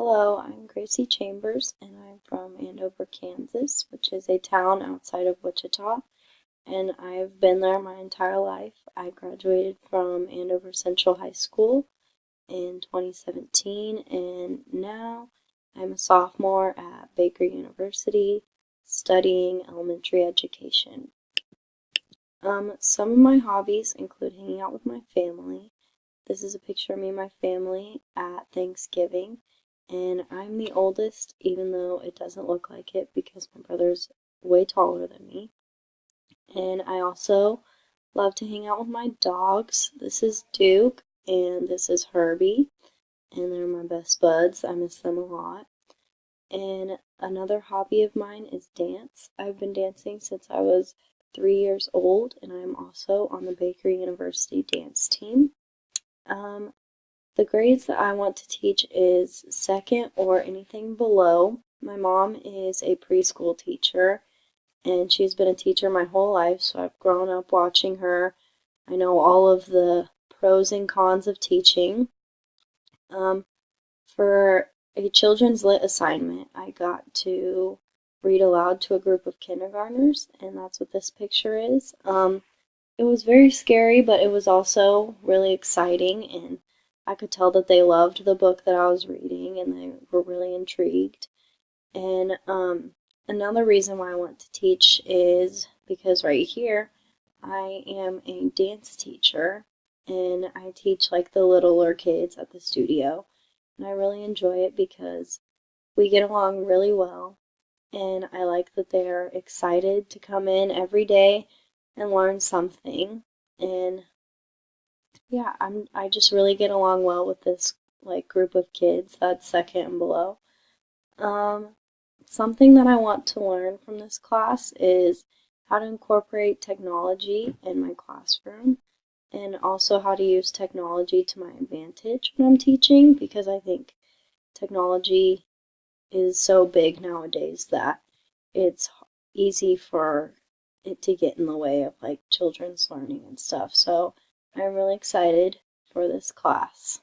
Hello, I'm Gracie Chambers, and I'm from Andover, Kansas, which is a town outside of Wichita, and I've been there my entire life. I graduated from Andover Central High School in 2017, and now I'm a sophomore at Baker University studying elementary education. Some of my hobbies include hanging out with my family. This is a picture of me and my family at Thanksgiving, and I'm the oldest, even though it doesn't look like it because my brother's way taller than me. And I also love to hang out with my dogs. This is Duke, and this is Herbie, and they're my best buds. I miss them a lot. And another hobby of mine is dance. I've been dancing since I was 3 years old, and I'm also on the Baker University dance team. Um, the grades that I want to teach is second or anything below. My mom is a preschool teacher, and she's been a teacher my whole life, so I've grown up watching her. I know all of the pros and cons of teaching. For a children's lit assignment, I got to read aloud to a group of kindergartners, and that's what this picture is. It was very scary, but it was also really exciting, and I could tell that they loved the book that I was reading, and they were really intrigued. And another reason why I want to teach is because right here, I am a dance teacher, and I teach like the littler kids at the studio, and I really enjoy it because we get along really well, and I like that they're excited to come in every day and learn something. And yeah, I just really get along well with this like group of kids that's second and below. Um, Something that I want to learn from this class is how to incorporate technology in my classroom and also how to use technology to my advantage when I'm teaching because I think technology is so big nowadays that it's easy for it to get in the way of like children's learning and stuff. So I'm really excited for this class.